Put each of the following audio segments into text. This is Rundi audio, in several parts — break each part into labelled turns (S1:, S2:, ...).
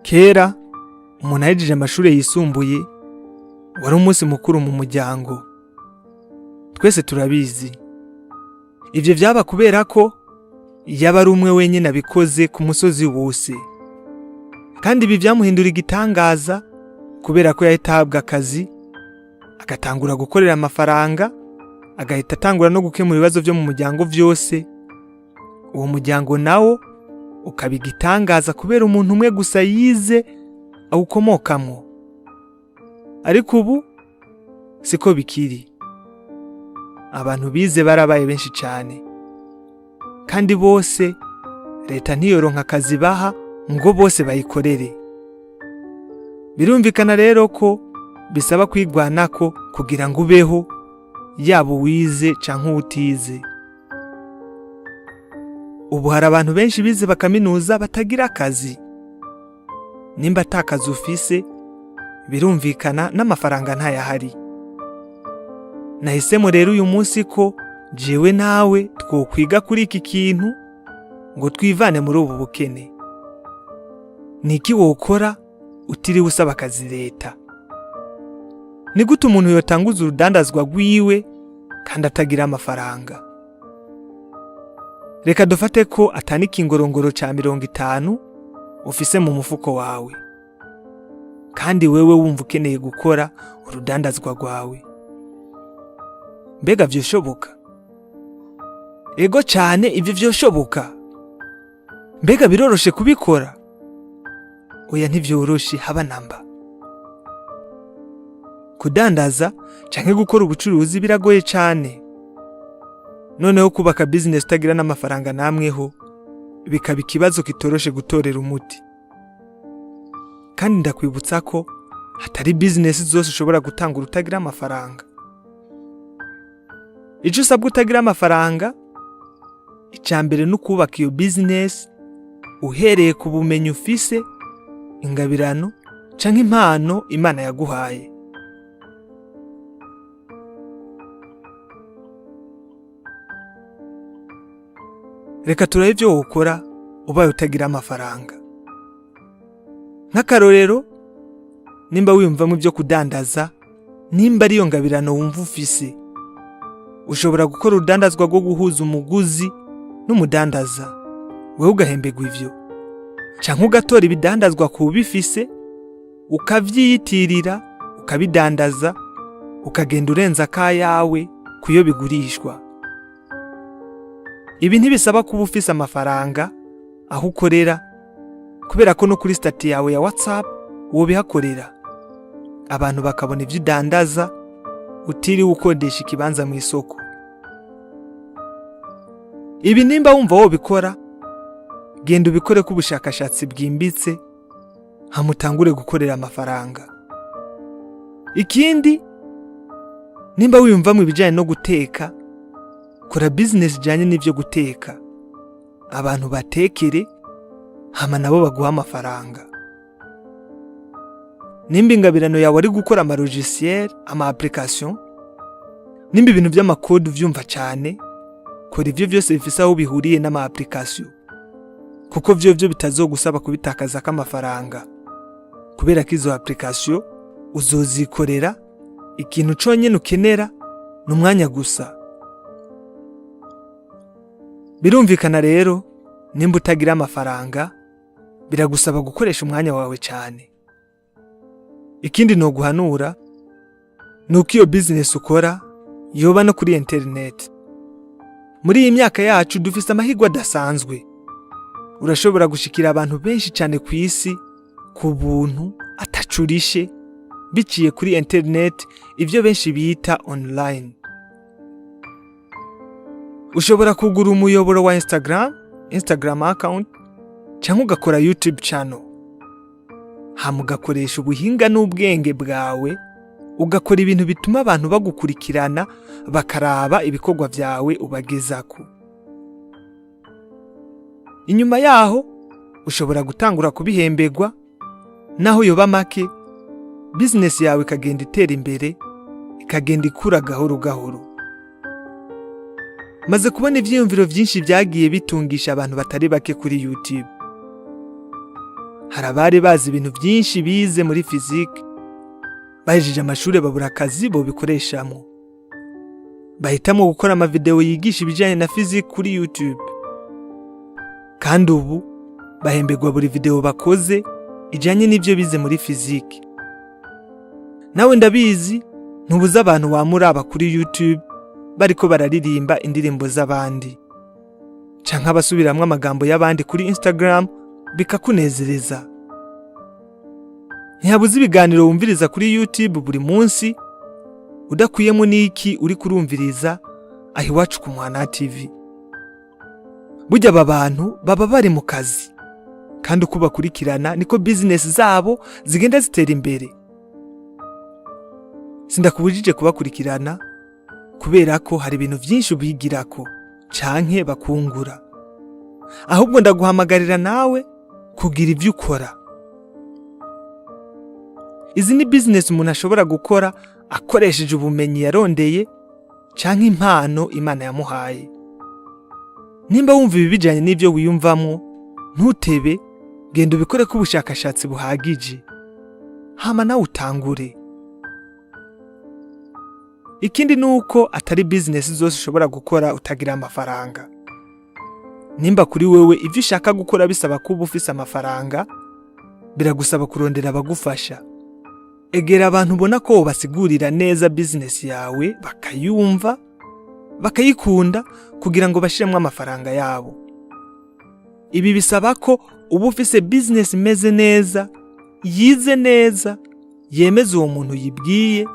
S1: Kera umuntu ahejeje amashuri yisumbuye wari umunsi mukuru mu muryango. Twese turabizi. Ivyo vyaba kubera ko yaba ari umwe wenyine abikoze ku musozi wose. Kandi ibi vyamuhindura igitangaza kubera ko yahitabwa akazi, agatangura gukorera amafaranga, agahita atangura no gukemura ibibazo vyo mu muryango vyose. Uwo muryango nawo ukaba igitangaza kubera umuntu umwe gusa yize awukomokamwo. Ariko ubu siko bikiri. Abantu bize barabaye benshi cyane, kandi bose Reta ntiyoronka akazi baha ngo bose bayikorere. Birumvikana rero ko bisaba kwigwanako kugira ngo ubeho, yaba wize canke utize. Ubu hari abantu benshi bize bakaminuza batagira akazi. Nimba atakazi ufise, birumvikana n'amafaranga ntayahari. Nahisemo rero uyu munsi ko jewe nawe twokwiga kuri iki kintu ngo twivane muri ubu bukene. Niki wokora utiriwe usaba akazi Reta? Ni gute umuntu yotanguza urudandazwa rwiwe kandi atagira amafaranga? Reka dufate ko atani kingorongoro ca 50 ufise mu mufuko wawe, kandi wewe wumva ukeneye gukora urudandazwa rwawe. Mbega vyoshoboka? Ego cyane, ivyo vyoshoboka. Mbega biroroshe kubikora? Oya, ntivyoroshe haba namba. Kudandaza canke gukora ubucuruzi biragoye cyane. Noneho kubaka business utagira n'amafaranga namweho bikaba ikibazo kitoroshe gutorera umuti. Kandi ndakwibutsa ko hatari business zose ushobora gutanga utagira amafaranga. Ico usabwa utagira amafaranga, icambere no kubaka iyo business uhereye ku bumenyi ufise, ingabirano canke impano Imana yaguhaye. Reka turabe ivyo wokora ubaye utagira amafaranga. Nk'akarorero, nimba wiyumvamo ivyo kudandaza, nimba ariyo ngabirano wumva ufise, ushobora gukora urudandazwa rwo guhuza umuguzi n'umudandaza, wewe ugahembegwa ivyo. Canke ugatora ibidandazwa ku bifise, ukavyiyitirira, ukabidandaza, ukagenda urenza ka yawe kuyo bigurishwa. Ibi ntibisaba kuba ufise amafaranga aho ukorera, kubera ko no kuri stati yawe ya WhatsApp wobihakorera. Abantu bakabona ivyo udandaza utiriwe ukodesha ikibanza mu isoko. Ibi nimba wumva wobikora, genda ubikore ku bushakashatsi bwimbitse, hamutangure gukorera amafaranga. Ikindi, nimba wiyumvamo ibijanye no guteka, kora business janye n'ivyo guteka. Abantu batekere, hama nabo baguha amafaranga. Nimba ingabirano yawe ari gukora ama logiciel, ama application, nimba ibintu by'amakode uvyumva cyane, kora ivyo byose bifise aho bihuriye n'ama application, kuko vyo bitazogusaba kubitakaza k'amafaranga, kubera ko izo application uzozikorera ikintu conyene ukenera n'umwanya gusa. Birumvikana rero, nimba utagira amafaranga, biragusaba gukoresha umwanya wawe cyane. Ikindi no guhanura nuko iyo business ukora yoba no kuri internet. Muri iyi myaka yacu dufise amahirwe adasanzwe. Urashobora gushikira abantu benshi cyane ku isi ku buntu atacurishe, biciye kuri internet, ivyo benshi bita online. Ushobora kugura umuyoboro wa Instagram account, canke ugakora YouTube channel. Hama ugakoresha ubuhinga n'ubwenge bwawe, ugakora ibintu bituma abantu bagukurikirana, bakaraba ibikorwa vyawe ubagezako. Inyuma yaho ushobora gutangura kubihembegwa, naho yoba make, business yawe ikagenda itera imbere, ikagenda ikura gahoro gahoro. Maze kubona ivyiyumviro vyinshi vyagiye bitungisha abantu batari bake kuri YouTube. hari abari bazi ibintu byinshi bize muri physique, bahejeje amashuri babura akazi bo bikoreshamo, bahitamo gukora amavideo yigisha ibijyanye na physique kuri YouTube, kandi ubu bahemberwa buri video bakoze ijyanye n'ibyo bize muri physique. Nawe ndabizi ntubuza abantu wamuraba kuri YouTube bariko bararirimba indirimbo z'abandi, canke abasubiramwe amagambo y'abandi kuri Instagram bikakunezereza. Ntihabuze ibiganiro wumviriza kuri YouTube buri munsi udakuyemo n'iki uri kurumviriza aho Iwacu Kumuhana TV. Burya aba bantu baba bari mu kazi, kandi uko bakurikirana niko business zabo zigenda zitera imbere. Sindakubujije kubakurikirana kubera ko hari ibintu byinshi ubigirako canke bakungura, ahubwo ndaguhamagarira nawe kugira ibyo ukora. Izi ni business umuntu ashobora gukora akoresheje ubumenyi yarondeye canke impano Imana yamuhaye. Nimba wumva ibijanye n'ibyo wiyumvamwo, ntutebe, genda ubikore ko ubushakashatsi buhagije, hama nawe utangure. Ikindi nuko atari business zose ushobora gukora utagira amafaranga. Nimba kuri wewe ivyo ushaka gukora bisaba kuba ufise amafaranga, biragusaba kurondera abagufasha. Egera abantu ubona ko basigurira neza business yawe, bakayumva, bakayikunda kugira ngo bashiremwe amafaranga yabo. Ibi bisaba ko uba ufise business imeze neza, yize neza, yemeza uwo muntu yibwiye,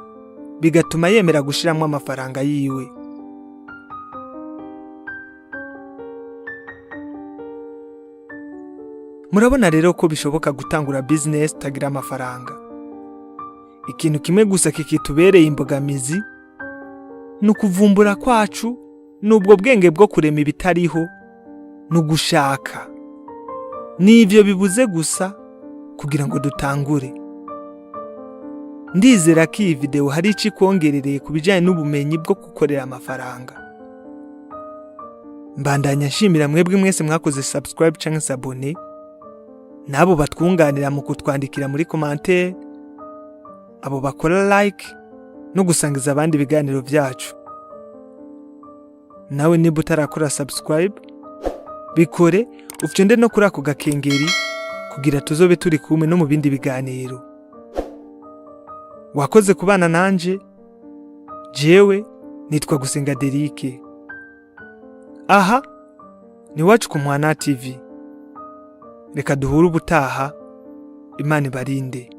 S1: bigatuma yemera gushiramwe amafaranga yiwe. Murabona rero ko bishoboka gutangura business utagira amafaranga. Ikintu kimwe gusa kikitubereye imbogamizi nukuvumbura kwacu nubwo bwenge bwo kurema ibitariho nugushaka. Nivyo bibuze gusa kugira ngo dutangure. Ndizera ko iyi video hari iki kongerereye kubijanye n'ubumenyi bwo gukorera amafaranga. Mbandanya nshimira mwebwe mwese mwakoze subscribe canke s'abonner, nabo batwunganira mu kutwandikira muri commentaire, abo bakora like no gusangiza abandi ibiganiro byacu. Nawe niba utarakora subscribe, bikore ufyonde no kuri ako gakengeri kugira tuzobe turi kumwe no mu bindi biganiro. Wakoze kubana nanje, jewe nitwa Gusenga Derike. Aha ni Iwacu Kumuhana TV. Reka duhure ubutaha, Imana ibarinde.